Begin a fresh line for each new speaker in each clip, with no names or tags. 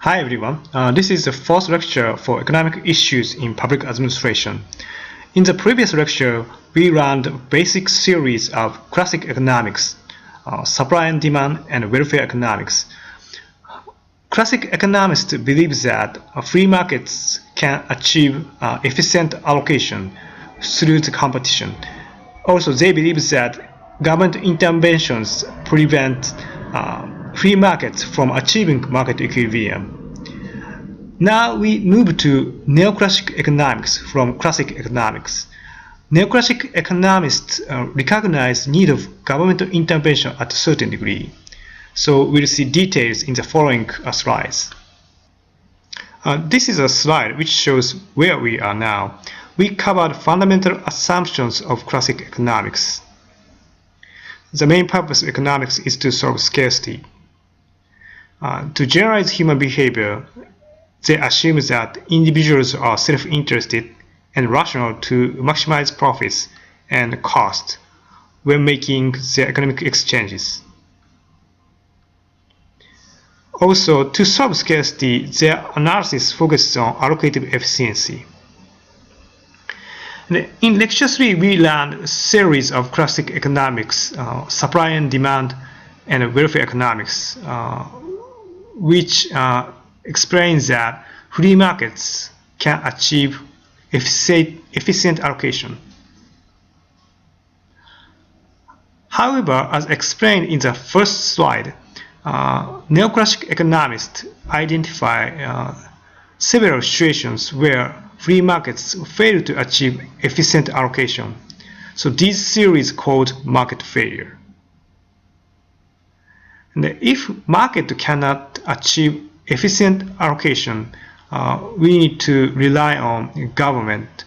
Hi everyone, this is the fourth lecture for economic issues in public administration. In the previous lecture, we learned the basic series of classic economics, supply and demand, and welfare economics. Classic economists believe that free markets can achieve efficient allocation through the competition. Also, they believe that government interventions prevent free markets from achieving market equilibrium. Now we move to neoclassic economics from classic economics. Neoclassic economists recognize the need of government intervention at a certain degree. So we'll see details in the following slides. This is a slide which shows where we are now. We covered fundamental assumptions of classic economics. The main purpose of economics is to solve scarcity. To generalize human behavior, they assume that individuals are self-interested and rational to maximize profits and cost when making their economic exchanges. Also, to solve scarcity, their analysis focuses on allocative efficiency. In lecture 3, we learned a series of classic economics, supply and demand, and welfare economics, which explains that free markets can achieve efficient allocation. However, as explained in the first slide, neoclassic economists identify several situations where free markets fail to achieve efficient allocation. So this series is called market failure. And if market cannot achieve efficient allocation, we need to rely on government.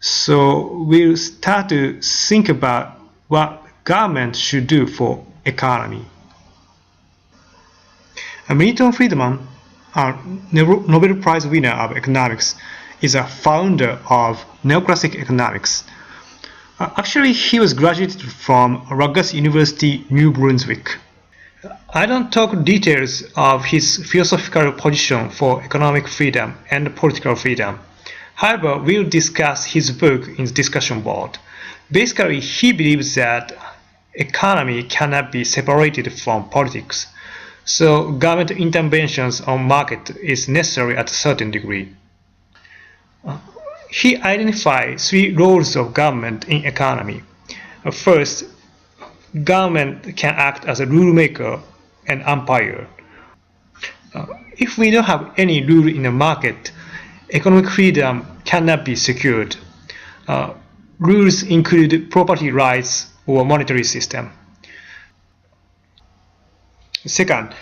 So we'll start to think about what government should do for economy. Milton Friedman, a Nobel Prize winner of economics, is a founder of neoclassic economics. Actually, he was graduated from Rutgers University, New Brunswick. I don't talk details of his philosophical position for economic freedom and political freedom. However, we'll discuss his book in the discussion board. Basically, he believes that economy cannot be separated from politics. So government interventions on market is necessary at a certain degree. He identifies three roles of government in economy. First, government can act as a rule maker and umpire. If we don't have any rule in the market, economic freedom cannot be secured. Rules include property rights or monetary system. Second,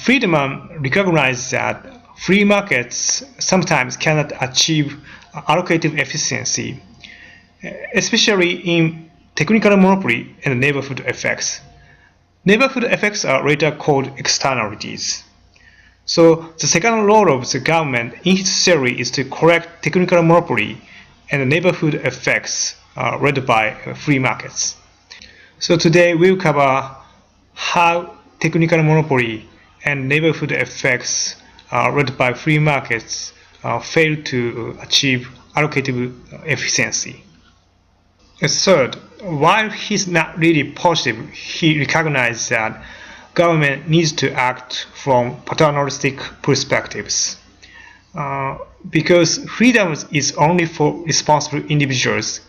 Friedman recognized that free markets sometimes cannot achieve allocative efficiency, especially in technical monopoly and neighborhood effects. Neighborhood effects are later called externalities. So the second role of the government in his theory is to correct technical monopoly and neighborhood effects led by free markets. So today we'll cover how technical monopoly and neighborhood effects led by free markets fail to achieve allocative efficiency. Third, while he's not really positive, he recognizes that government needs to act from paternalistic perspectives. Because freedom is only for responsible individuals,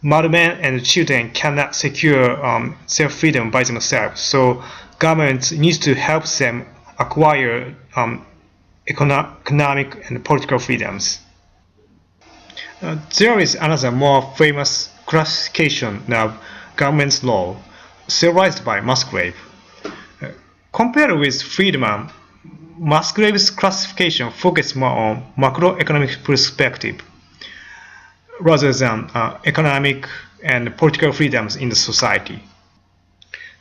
madmen and children cannot secure self-freedom by themselves. So government needs to help them acquire economic and political freedoms. There is another more famous classification of government's law, theorized by Musgrave. Compared with Friedman, Musgrave's classification focuses more on macroeconomic perspective rather than economic and political freedoms in the society.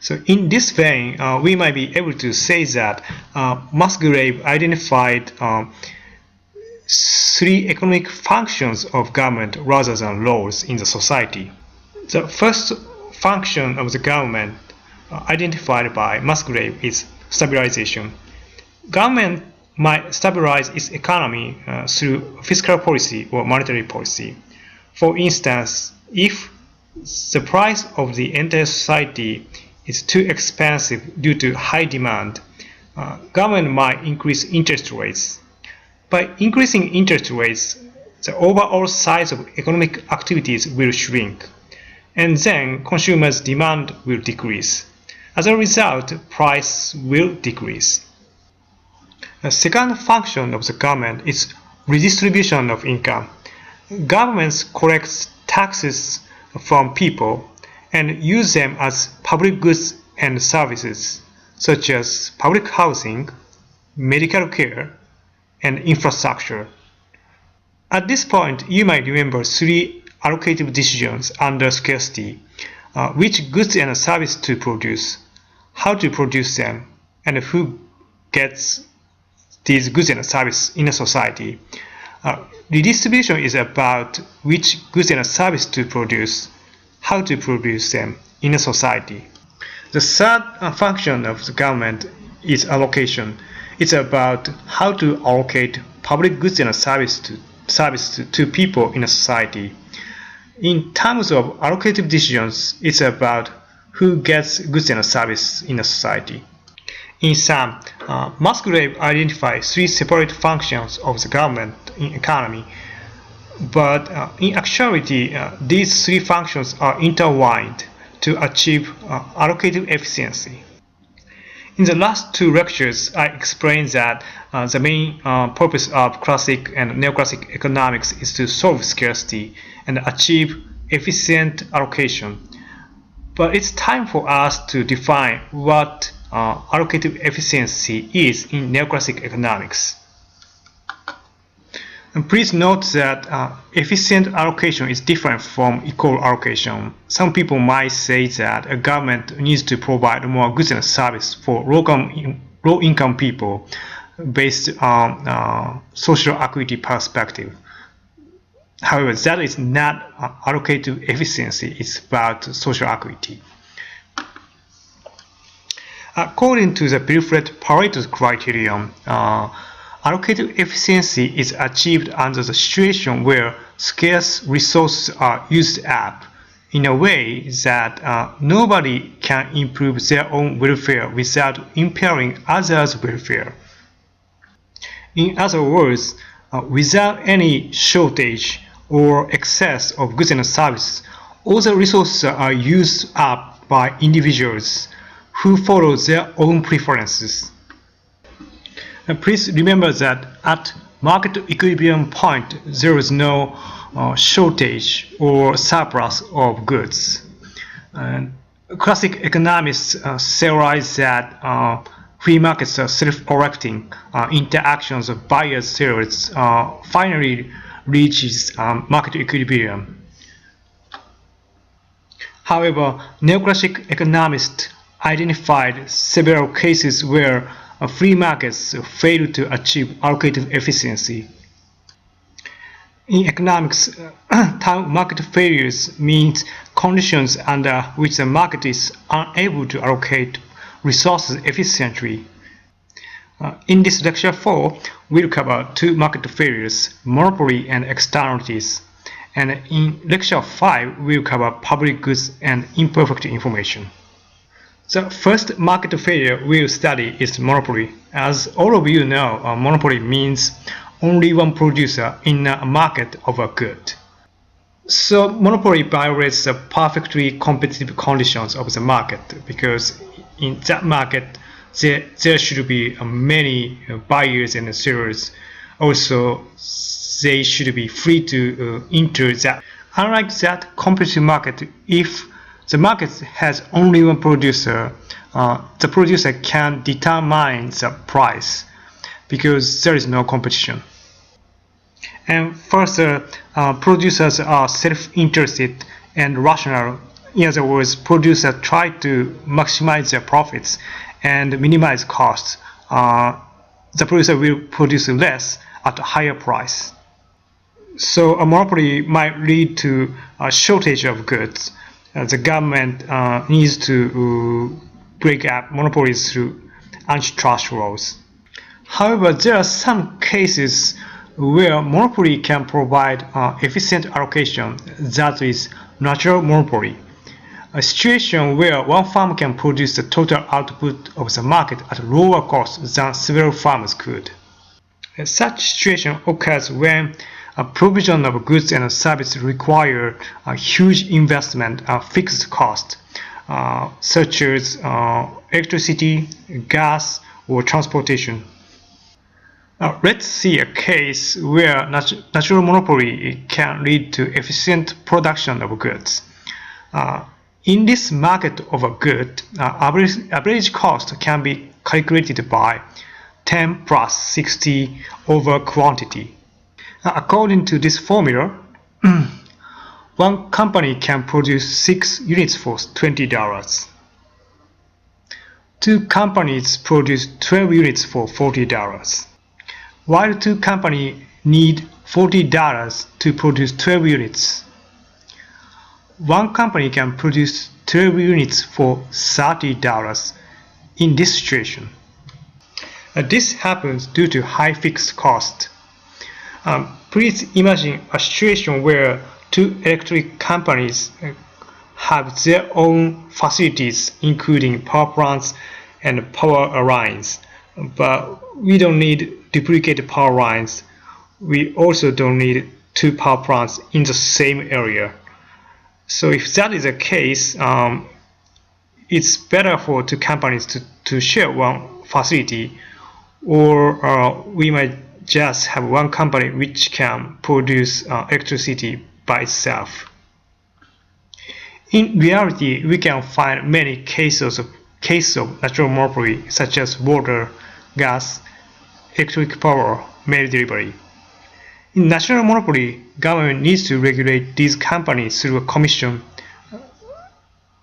So in this vein, we might be able to say that Musgrave identified three economic functions of government rather than laws in the society. The first function of the government identified by Musgrave is stabilization. Government might stabilize its economy through fiscal policy or monetary policy. For instance, if the price of the entire society is too expensive due to high demand, government might increase interest rates. By increasing interest rates, the overall size of economic activities will shrink, and then consumers' demand will decrease. As a result, price will decrease. The second function of the government is redistribution of income. Governments collect taxes from people and use them as public goods and services, such as public housing, medical care, and infrastructure. At this point, you might remember three allocative decisions under scarcity: which goods and services to produce, how to produce them, and who gets these goods and services in a society. Redistribution is about which goods and services to produce, how to produce them in a society. The third function of the government is allocation. It's about how to allocate public goods and services to people in a society. In terms of allocative decisions, it's about who gets goods and services in a society. In sum, Musgrave identified three separate functions of the government in economy, but in actuality, these three functions are intertwined to achieve allocative efficiency. In the last two lectures, I explained that the main purpose of classic and neoclassic economics is to solve scarcity and achieve efficient allocation. But it's time for us to define what allocative efficiency is in neoclassic economics. And please note that efficient allocation is different from equal allocation. Some people might say that a government needs to provide more goods and services for low-income people based on social equity perspective. However, that is not allocative efficiency, it's about social equity. According to the Pareto criterion, allocative efficiency is achieved under the situation where scarce resources are used up in a way that nobody can improve their own welfare without impairing others' welfare. In other words, without any shortage or excess of goods and services, all the resources are used up by individuals who follow their own preferences. And please remember that at market equilibrium point, there is no shortage or surplus of goods. And classic economists theorize that free markets are self-correcting interactions of buyers and sellers finally reaches market equilibrium. However, neoclassic economists identified several cases where free markets fail to achieve allocative efficiency. In economics, time market failures means conditions under which the market is unable to allocate resources efficiently. In this lecture 4, we'll cover two market failures, monopoly and externalities. And in lecture 5, we'll cover public goods and imperfect information. The first market failure we'll study is monopoly. As all of you know, monopoly means only one producer in a market of a good. So monopoly violates the perfectly competitive conditions of the market because in that market there should be many buyers and sellers. Also, they should be free to enter that. Unlike that competitive market, if the market has only one producer, the producer can determine the price because there is no competition. And further, producers are self-interested and rational. In other words, producers try to maximize their profits and minimize costs. The producer will produce less at a higher price. So a monopoly might lead to a shortage of goods. The government needs to break up monopolies through antitrust laws. However, there are some cases where monopoly can provide efficient allocation, that is, natural monopoly. A situation where one farm can produce the total output of the market at a lower cost than several farmers could. Such situation occurs when a provision of goods and services require a huge investment and fixed cost, such as electricity, gas, or transportation. Now, let's see a case where natural monopoly can lead to efficient production of goods. In this market of a good, average cost can be calculated by 10 plus 60 over quantity. According to this formula, one company can produce 6 units for $20. Two companies produce 12 units for $40. While two companies need $40 to produce 12 units, one company can produce 12 units for $30 in this situation. This happens due to high fixed cost. Please imagine a situation where two electric companies have their own facilities, including power plants and power lines. But we don't need duplicated power lines. We also don't need two power plants in the same area. So if that is the case, it's better for two companies to share one facility, or we might just have one company which can produce electricity by itself. In reality, we can find many cases of natural monopoly, such as water, gas, electric power, mail delivery. In national monopoly, government needs to regulate these companies through a commission.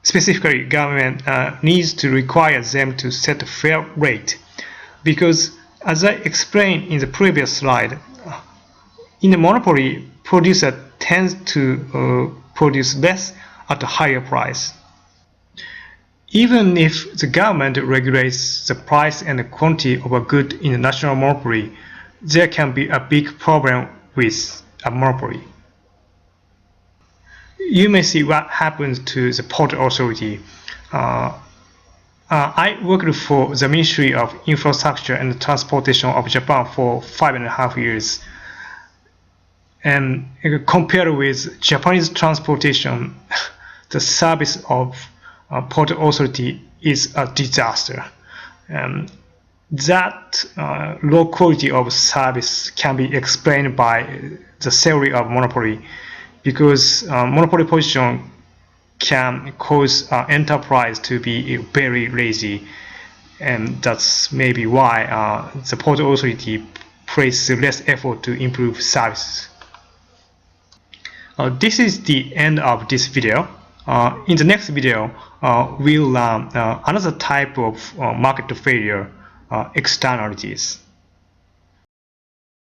Specifically, government needs to require them to set a fair rate, because as I explained in the previous slide, in a monopoly, producer tends to produce less at a higher price. Even if the government regulates the price and the quantity of a good in a national monopoly, there can be a big problem with a monopoly. You may see what happens to the Port Authority. I worked for the Ministry of Infrastructure and Transportation of Japan for 5.5 years. And compared with Japanese transportation, the service of Port Authority is a disaster. That low quality of service can be explained by the theory of monopoly, because monopoly position can cause enterprise to be very lazy, and that's maybe why the Port Authority places less effort to improve services. This is the end of this video. In the next video, we'll learn another type of market failure, externalities.